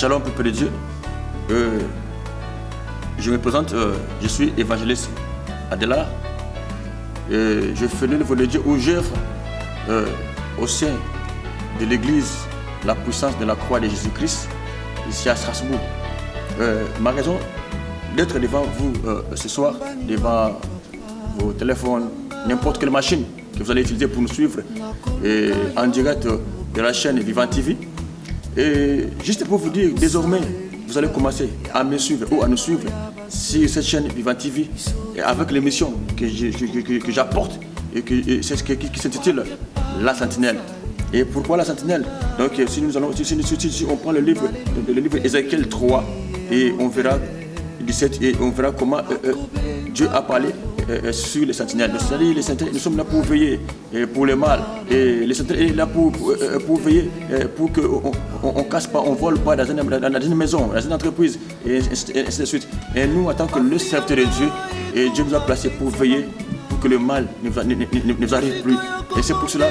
Shalom, peuple de Dieu. Je me présente, je suis évangéliste Adela. Je fais l'œuvre de Dieu où j'œuvre au sein de l'église La Puissance de la Croix de Jésus-Christ, ici à Strasbourg. Ma raison d'être devant vous ce soir, devant vos téléphones, n'importe quelle machine que vous allez utiliser pour nous suivre en direct de la chaîne Vivant TV. Et juste pour vous dire, désormais, vous allez commencer à me suivre ou à nous suivre sur cette chaîne Vivant TV et avec l'émission que j'apporte et qui s'intitule La Sentinelle. Et pourquoi La Sentinelle? Donc si on prend le livre Ézéchiel 3 et on verra 17 et on verra comment Dieu a parlé sur les sentinelles. C'est-à-dire les sentinelles, nous sommes là pour veiller pour le mal. Et les sentinelles sont là pour veiller pour qu'on ne casse pas, on ne vole pas dans une maison, dans une entreprise, et ainsi de suite. Et nous, en tant que le serviteur de Dieu, et Dieu nous a placés pour veiller pour que le mal ne nous arrive plus. Et c'est pour cela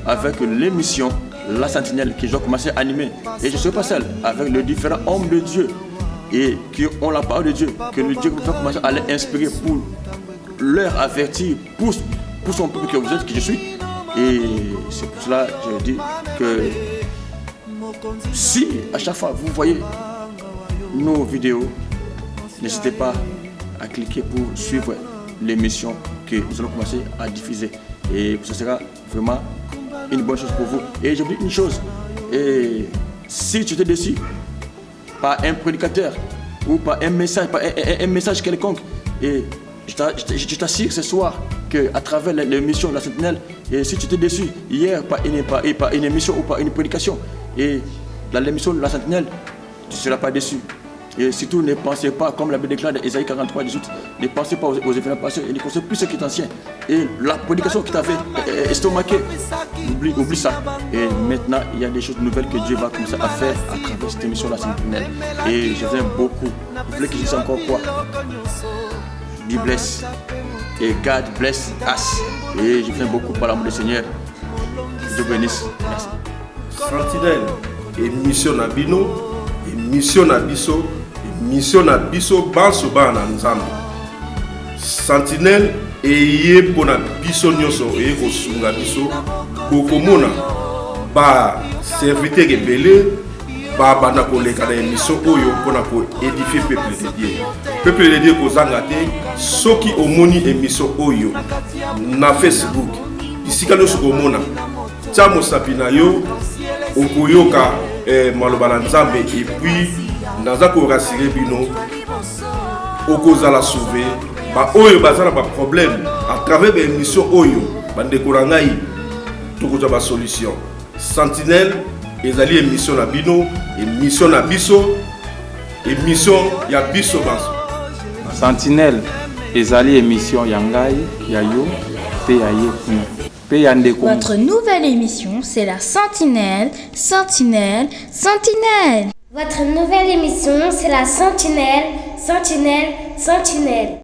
avec l'émission La Sentinelle que je dois commencer à animer. Et je ne serai pas seul, avec les différents hommes de Dieu et qui ont la parole de Dieu, que le Dieu va commencer à les inspirer pour leur avertir, pour son peuple que vous êtes, que je suis. Et c'est pour cela que je dis que si à chaque fois vous voyez nos vidéos, n'hésitez pas à cliquer pour suivre l'émission que nous allons commencer à diffuser. Et ce sera vraiment une bonne chose pour vous. Et je vous dis une chose, et si tu t'es déçu par un prédicateur ou par un message quelconque, et je t'assure ce soir qu'à travers l'émission de La Sentinelle, et si tu t'es déçu hier par une émission ou par une prédication, et dans l'émission de La Sentinelle, tu ne seras pas déçu. Et surtout, ne pensez pas, comme la Bible déclare dans Ésaïe 43, 18, ne pensez pas aux événements passés et ne considérez plus ce qui est ancien. Et la prédication qui t'avait estomaqué, oublie ça. Et maintenant, il y a des choses nouvelles que Dieu va commencer à faire à travers cette émission La Sentinelle. Et je vous aime beaucoup. Vous voulez que je dise encore quoi? Be blessed. Et God bless us. Et je vous aime beaucoup par l'amour du Seigneur. Dieu bénisse. Merci. Sentinelle, émission Nabino, émission Nabiso, émission Nabiso, Banso Bana Nzambe. Sentinelle, eye pona biso nyoso, eye kosunga biso, bokomona, ba serviteur ebele, ba bana koleka na émission oyo pona ko édifier peuple de Dieu. Peuple de Dieu kozanga te, soki omoni émission oyo na Facebook, isika nyoso komona, tia mosapi na yo, okoyoka maloba na Nzambe, et puis naza ko rassurer bino, okozala sauver ba oyo bazana ba problème à travers des émissions oyo bandeko na ngai tokoza ba solution. Sentinelle ezali émission na bino, émission na biso, émission ya biso banso. Sentinelle ezali émission ya ngai ya yo pe ya ye pe ya ndeko. Votre nouvelle émission, c'est la Sentinelle, Sentinelle, Sentinelle. Votre nouvelle émission, c'est la Sentinelle, Sentinelle, Sentinelle.